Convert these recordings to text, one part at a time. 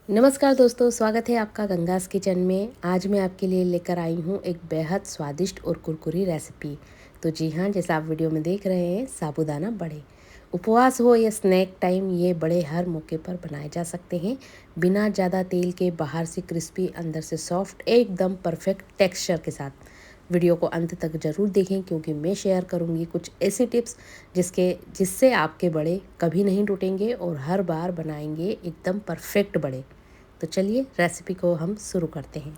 नमस्कार दोस्तों, स्वागत है आपका गंगास किचन में। आज मैं आपके लिए लेकर आई हूँ एक बेहद स्वादिष्ट और कुरकुरी रेसिपी। तो जी हाँ, जैसा आप वीडियो में देख रहे हैं, साबूदाना बड़े। उपवास हो या स्नैक टाइम, ये बड़े हर मौके पर बनाए जा सकते हैं। बिना ज़्यादा तेल के, बाहर से क्रिस्पी, अंदर से सॉफ्ट, एकदम परफेक्ट टेक्सचर के साथ। वीडियो को अंत तक ज़रूर देखें क्योंकि मैं शेयर करूँगी कुछ ऐसे टिप्स जिससे आपके बड़े कभी नहीं टूटेंगे और हर बार बनाएंगे एकदम परफेक्ट बड़े। तो चलिए रेसिपी को हम शुरू करते हैं।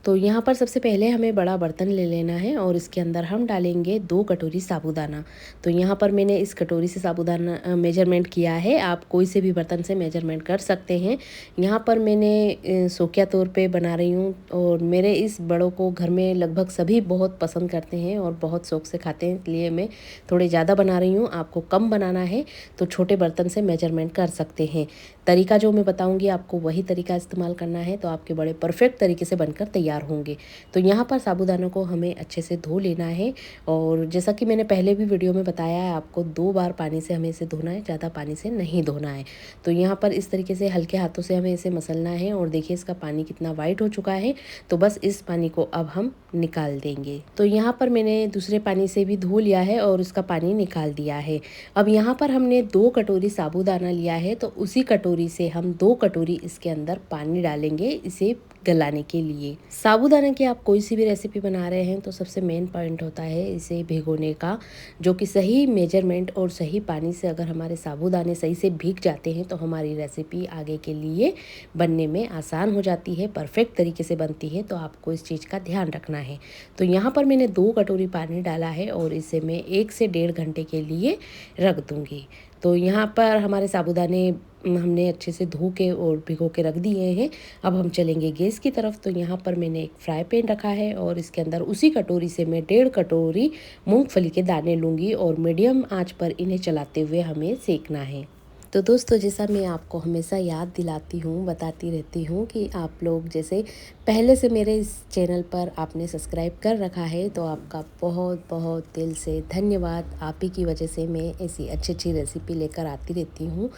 तो यहाँ पर सबसे पहले हमें बड़ा बर्तन ले लेना है और इसके अंदर हम डालेंगे 2 कटोरी साबूदाना। तो यहाँ पर मैंने इस कटोरी से साबूदाना मेजरमेंट किया है। आप कोई से भी बर्तन से मेजरमेंट कर सकते हैं। यहाँ पर मैंने शौकिया तौर पे बना रही हूँ और मेरे इस बड़ों को घर में लगभग सभी बहुत पसंद करते हैं और बहुत शौक से खाते हैं, इसलिए मैं थोड़े ज़्यादा बना रही हूँ। आपको कम बनाना है तो छोटे बर्तन से मेजरमेंट कर सकते हैं। तरीका जो मैं बताऊँगी आपको वही तरीका इस्तेमाल करना है, तो आपके बड़े परफेक्ट तरीके से बनकर तैयार होंगे। तो यहाँ पर साबूदानों को हमें अच्छे से धो लेना है और जैसा कि मैंने पहले भी वीडियो में बताया है, आपको 2 बार पानी से हमें इसे धोना है, ज़्यादा पानी से नहीं धोना है। तो यहाँ पर इस तरीके से हल्के हाथों से हमें इसे मसलना है और देखिए इसका पानी कितना वाइट हो चुका है। तो बस इस पानी को अब हम निकाल देंगे। तो यहाँ पर मैंने दूसरे पानी से भी धो लिया है और उसका पानी निकाल दिया है। अब यहाँ पर हमने 2 कटोरी साबूदाना लिया है, तो उसी कटोरी से हम 2 कटोरी इसके अंदर पानी डालेंगे इसे गलाने के लिए। साबूदाना की आप कोई सी भी रेसिपी बना रहे हैं तो सबसे मेन पॉइंट होता है इसे भिगोने का, जो कि सही मेजरमेंट और सही पानी से अगर हमारे साबूदाने सही से भीग जाते हैं तो हमारी रेसिपी आगे के लिए बनने में आसान हो जाती है, परफेक्ट तरीके से बनती है। तो आपको इस चीज़ का ध्यान रखना है। तो यहाँ पर मैंने 2 कटोरी पानी डाला है और इसे मैं 1 से 1.5 घंटे के लिए रख दूँगी। तो यहाँ पर हमारे साबूदाने हमने अच्छे से धो के और भिगो के रख दिए हैं। अब हम चलेंगे गैस की तरफ। तो यहाँ पर मैंने एक फ्राई पैन रखा है और इसके अंदर उसी कटोरी से मैं 1.5 कटोरी मूंगफली के दाने लूँगी और मीडियम आंच पर इन्हें चलाते हुए हमें सेकना है। तो दोस्तों, जैसा मैं आपको हमेशा याद दिलाती हूँ, बताती रहती हूँ कि आप लोग जैसे पहले से मेरे इस चैनल पर आपने सब्सक्राइब कर रखा है तो आपका बहुत बहुत दिल से धन्यवाद। आप ही की वजह से मैं ऐसी अच्छी अच्छी रेसिपी लेकर आती रहती हूँ।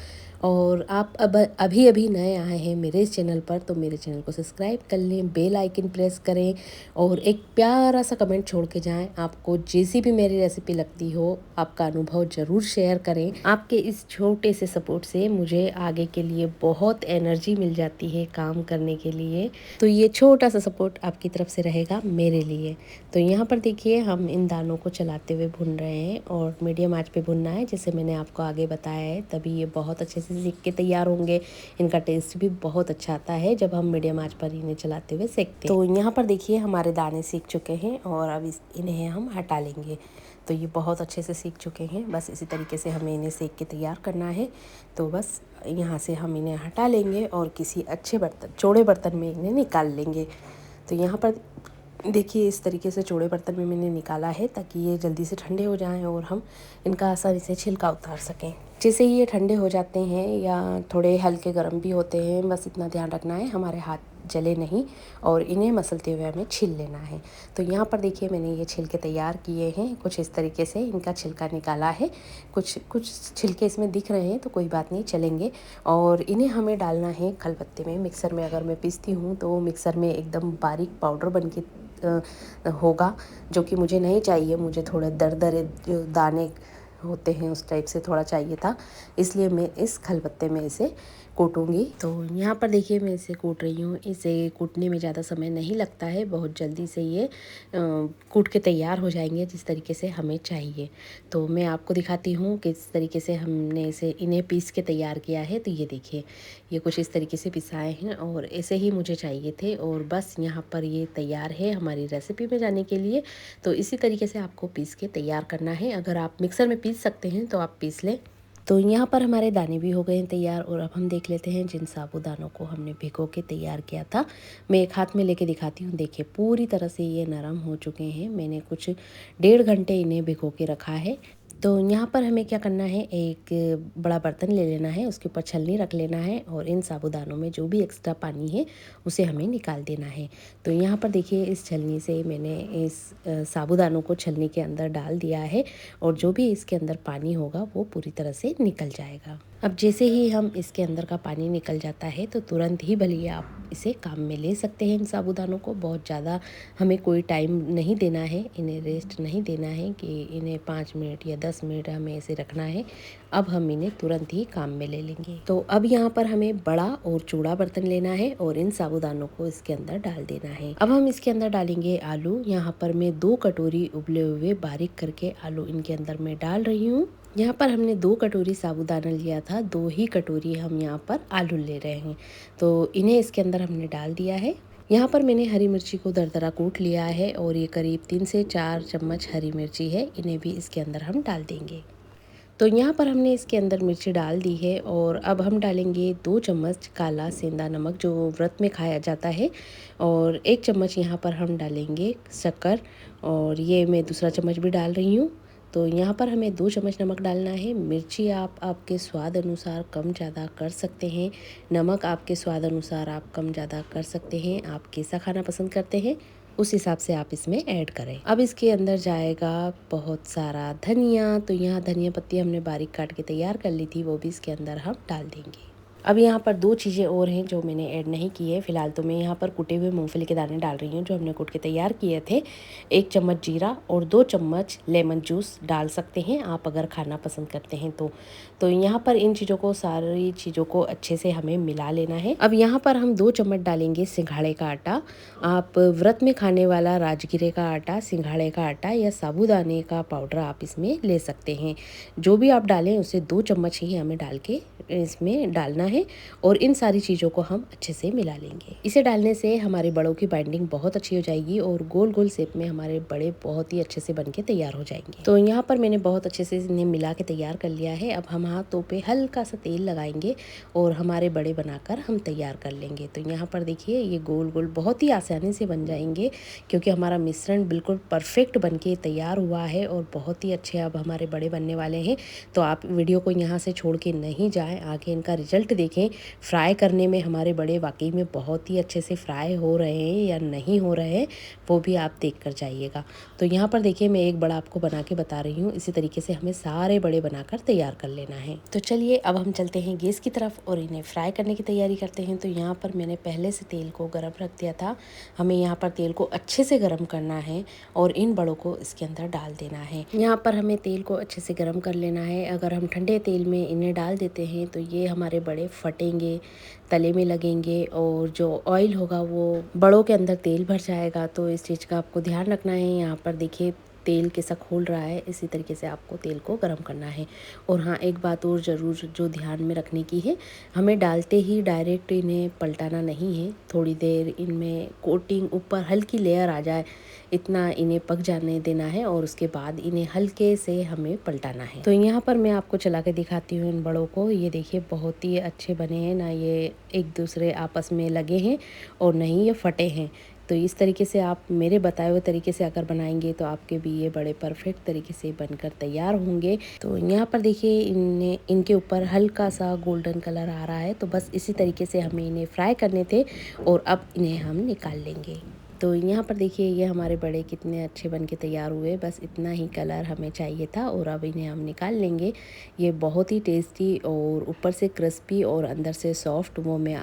और आप अब अभी अभी नए आए हैं मेरे इस चैनल पर तो मेरे चैनल को सब्सक्राइब कर लें, बेल आइकन प्रेस करें और एक प्यारा सा कमेंट छोड़ के जाएं। आपको जैसी भी मेरी रेसिपी लगती हो, आपका अनुभव ज़रूर शेयर करें। आपके इस छोटे से सपोर्ट से मुझे आगे के लिए बहुत एनर्जी मिल जाती है काम करने के लिए। तो ये छोटा सा सपोर्ट आपकी तरफ से रहेगा मेरे लिए। तो यहाँ पर देखिए हम इन दानों को चलाते हुए भून रहे हैं और मीडियम आंच पे भुनना है, जैसे मैंने आपको आगे बताया है। तभी ये बहुत अच्छे से सीख के तैयार होंगे। इनका टेस्ट भी बहुत अच्छा आता है जब हम मीडियम आंच पर इन्हें चलाते हुए सेकते हैं। तो यहाँ पर देखिए हमारे दाने सीख चुके हैं और अब इन्हें हम हटा लेंगे। तो ये बहुत अच्छे से सीख चुके हैं। बस इसी तरीके से हमें इन्हें सेक के तैयार करना है। तो बस यहाँ से हम इन्हें हटा लेंगे और किसी अच्छे बर्तन, चौड़े बर्तन में इन्हें निकाल लेंगे। तो यहाँ पर देखिए इस तरीके से चौड़े बर्तन में मैंने निकाला है ताकि ये जल्दी से ठंडे हो जाएं और हम इनका आसानी से छिलका उतार सकें। जैसे ही ये ठंडे हो जाते हैं या थोड़े हल्के गर्म भी होते हैं, बस इतना ध्यान रखना है हमारे हाथ जले नहीं और इन्हें मसलते हुए हमें छील लेना है। तो यहाँ पर देखिए मैंने ये छिलके तैयार किए हैं, कुछ इस तरीके से इनका छिलका निकाला है। कुछ कुछ छिलके इसमें दिख रहे हैं तो कोई बात नहीं, चलेंगे। और इन्हें हमें डालना है खलबत्ते में। मिक्सर में अगर मैं पीसती हूँ तो मिक्सर में एकदम बारीक पाउडर बन के होगा, जो कि मुझे नहीं चाहिए। मुझे थोड़े दरदरे जो दाने होते हैं उस टाइप से थोड़ा चाहिए था, इसलिए मैं इस खलबत्ते में इसे कूटूंगी। तो यहाँ पर देखिए मैं इसे कूट रही हूँ। इसे कूटने में ज़्यादा समय नहीं लगता है, बहुत जल्दी से ये कूट के तैयार हो जाएंगे जिस तरीके से हमें चाहिए। तो मैं आपको दिखाती हूँ किस तरीके से हमने इन्हें पीस के तैयार किया है। तो ये देखिए ये कुछ इस तरीके से पिसाए हैं और ऐसे ही मुझे चाहिए थे और बस यहाँ पर ये तैयार है हमारी रेसिपी में जाने के लिए। तो इसी तरीके से आपको पीस के तैयार करना है। अगर आप मिक्सर में पीस सकते हैं तो आप पीस लें। तो यहाँ पर हमारे दाने भी हो गए हैं तैयार और अब हम देख लेते हैं जिन साबूदानों को हमने भिगो के तैयार किया था। मैं एक हाथ में लेके दिखाती हूँ। देखिए पूरी तरह से ये नरम हो चुके हैं। मैंने कुछ 1.5 घंटे इन्हें भिगो के रखा है। तो यहाँ पर हमें क्या करना है, एक बड़ा बर्तन ले लेना है, उसके ऊपर छलनी रख लेना है और इन साबूदानों में जो भी एक्स्ट्रा पानी है उसे हमें निकाल देना है। तो यहाँ पर देखिए इस छलनी से मैंने इस साबूदानों को छलनी के अंदर डाल दिया है और जो भी इसके अंदर पानी होगा वो पूरी तरह से निकल जाएगा। अब जैसे ही हम इसके अंदर का पानी निकल जाता है तो तुरंत ही भले आप इसे काम में ले सकते हैं। इन साबूदानों को बहुत ज़्यादा हमें कोई टाइम नहीं देना है, इन्हें रेस्ट नहीं देना है कि इन्हें 5 मिनट या 10 मिनट हमें ऐसे रखना है। अब हम इन्हें तुरंत ही काम में ले लेंगे। तो अब यहाँ पर हमें बड़ा और चौड़ा बर्तन लेना है और इन साबूदानों को इसके अंदर डाल देना है। अब हम इसके अंदर डालेंगे आलू। यहाँ पर मैं 2 कटोरी उबले हुए बारीक करके आलू इनके अंदर मैं डाल रही हूँ। यहाँ पर हमने 2 कटोरी साबूदाना लिया था, 2 ही कटोरी हम यहाँ पर आलू ले रहे हैं। तो इन्हें इसके अंदर हमने डाल दिया है। यहाँ पर मैंने हरी मिर्ची को दरदरा कूट लिया है और ये करीब 3 से 4 चम्मच हरी मिर्ची है, इन्हें भी इसके अंदर हम डाल देंगे। तो यहाँ पर हमने इसके अंदर मिर्ची डाल दी है और अब हम डालेंगे 2 चम्मच काला सेंधा नमक जो व्रत में खाया जाता है और 1 चम्मच यहाँ पर हम डालेंगे शक्कर और ये मैं दूसरा चम्मच भी डाल रही हूँ। तो यहाँ पर हमें 2 चम्मच नमक डालना है। मिर्ची आप आपके स्वाद अनुसार कम ज़्यादा कर सकते हैं, नमक आपके स्वाद अनुसार आप कम ज़्यादा कर सकते हैं। आप कैसा खाना पसंद करते हैं उस हिसाब से आप इसमें ऐड करें। अब इसके अंदर जाएगा बहुत सारा धनिया। तो यहाँ धनिया पत्ती हमने बारीक काट के तैयार कर ली थी, वो भी इसके अंदर हम डाल देंगे। अब यहाँ पर 2 चीज़ें और हैं जो मैंने ऐड नहीं की है फिलहाल। तो मैं यहाँ पर कुटे हुए मूंगफली के दाने डाल रही हूँ जो हमने कूट के तैयार किए थे। 1 चम्मच जीरा और 2 चम्मच लेमन जूस डाल सकते हैं आप अगर खाना पसंद करते हैं तो यहाँ पर इन चीज़ों को सारी चीज़ों को अच्छे से हमें मिला लेना है। अब यहाँ पर हम 2 चम्मच डालेंगे सिंघाड़े का आटा। आप व्रत में खाने वाला राजगिरे का आटा, सिंघाड़े का आटा या साबूदाने का पाउडर आप इसमें ले सकते हैं। जो भी आप डालें उसे 2 चम्मच ही हमें डाल के इसमें डालना है और इन सारी चीज़ों को हम अच्छे से मिला लेंगे। इसे डालने से हमारे बड़ों की बाइंडिंग बहुत अच्छी हो जाएगी और गोल गोल शेप में हमारे बड़े बहुत ही अच्छे से बन के तैयार हो जाएंगे। तो यहाँ पर मैंने बहुत अच्छे से इन्हें मिला के तैयार कर लिया है। अब हम हाथों पे हल्का सा तेल लगाएंगे और हमारे बड़े बनाकर हम तैयार कर लेंगे। तो यहाँ पर देखिए ये गोल गोल बहुत ही आसानी से बन जाएंगे क्योंकि हमारा मिश्रण बिल्कुल परफेक्ट बन के तैयार हुआ है और बहुत ही अच्छे अब हमारे बड़े बनने वाले हैं। तो आप वीडियो को यहाँ से छोड़ के नहीं जाएं, आगे इनका रिजल्ट देखें। फ्राई करने में हमारे बड़े वाकई में बहुत ही अच्छे से फ्राई हो रहे हैं या नहीं हो रहे हैं वो भी आप देख कर जाइएगा। तो यहाँ पर देखिए मैं एक बड़ा आपको बना के बता रही हूँ, इसी तरीके से हमें सारे बड़े बनाकर तैयार कर लेना है। तो चलिए अब हम चलते हैं गैस की तरफ और इन्हें फ्राई करने की तैयारी करते हैं। तो यहाँ पर मैंने पहले से तेल को गर्म रख दिया था। हमें यहाँ पर तेल को अच्छे से गर्म करना है और इन बड़ों को इसके अंदर डाल देना है। यहाँ पर हमें तेल को अच्छे से गर्म कर लेना है। अगर हम ठंडे तेल में इन्हें डाल देते हैं तो ये हमारे बड़े फटेंगे, तले में लगेंगे और जो ऑयल होगा वो बड़ों के अंदर तेल भर जाएगा। तो इस चीज़ का आपको ध्यान रखना है। यहाँ पर देखिए तेल कैसा खोल रहा है, इसी तरीके से आपको तेल को गर्म करना है। और हाँ एक बात और ज़रूर जो ध्यान में रखने की है, हमें डालते ही डायरेक्ट इन्हें पलटाना नहीं है। थोड़ी देर इनमें कोटिंग ऊपर हल्की लेयर आ जाए इतना इन्हें पक जाने देना है और उसके बाद इन्हें हल्के से हमें पलटाना है। तो यहाँ पर मैं आपको चला के दिखाती हूँ इन बड़ों को। ये देखिए बहुत ही अच्छे बने हैं, ना ये एक दूसरे आपस में लगे हैं और नहीं ये फटे हैं। तो इस तरीके से आप मेरे बताए हुए तरीके से अगर बनाएंगे तो आपके भी ये बड़े परफेक्ट तरीके से बनकर तैयार होंगे। तो यहाँ पर देखिए इनके ऊपर हल्का सा गोल्डन कलर आ रहा है। तो बस इसी तरीके से हमें इन्हें फ्राई करने थे और अब इन्हें हम निकाल लेंगे। तो यहाँ पर देखिए ये हमारे बड़े कितने अच्छे बन के तैयार हुए, बस इतना ही कलर हमें चाहिए था और अब इन्हें हम निकाल लेंगे। ये बहुत ही टेस्टी और ऊपर से क्रिस्पी और अंदर से सॉफ्ट, वो मैं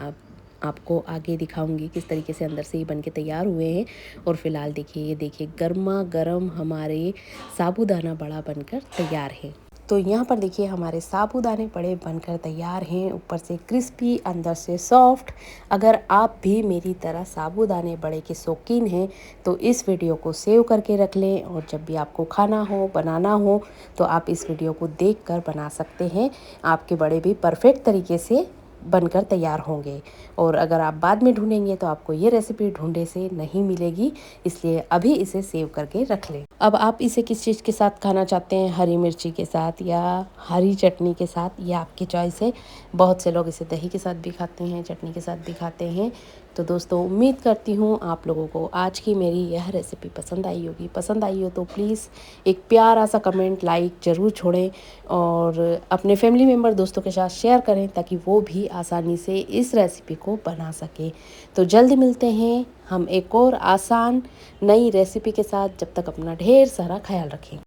आपको आगे दिखाऊंगी किस तरीके से अंदर से ये बन के तैयार हुए हैं। और फिलहाल देखिए ये देखिए गर्मा गर्म हमारे साबूदाना बड़ा बनकर तैयार है। तो यहाँ पर देखिए हमारे साबूदाने बड़े बनकर तैयार हैं, ऊपर से क्रिस्पी अंदर से सॉफ्ट। अगर आप भी मेरी तरह साबूदाने बड़े के शौकीन हैं तो इस वीडियो को सेव करके रख लें और जब भी आपको खाना हो बनाना हो तो आप इस वीडियो को देखकर बना सकते हैं। आपके बड़े भी परफेक्ट तरीके से बनकर तैयार होंगे। और अगर आप बाद में ढूंढेंगे तो आपको ये रेसिपी ढूंढे से नहीं मिलेगी, इसलिए अभी इसे सेव करके रख लें। अब आप इसे किस चीज़ के साथ खाना चाहते हैं, हरी मिर्ची के साथ या हरी चटनी के साथ, ये आपकी चॉइस है। बहुत से लोग इसे दही के साथ भी खाते हैं, चटनी के साथ भी खाते हैं। तो दोस्तों उम्मीद करती हूँ आप लोगों को आज की मेरी यह रेसिपी पसंद आई होगी। पसंद आई हो तो प्लीज़ एक प्यारा सा कमेंट लाइक ज़रूर छोड़ें और अपने फैमिली मेम्बर दोस्तों के साथ शेयर करें ताकि वो भी आसानी से इस रेसिपी को बना सकें। तो जल्द मिलते हैं हम एक और आसान नई रेसिपी के साथ। जब तक अपना ढेर सारा ख्याल रखें।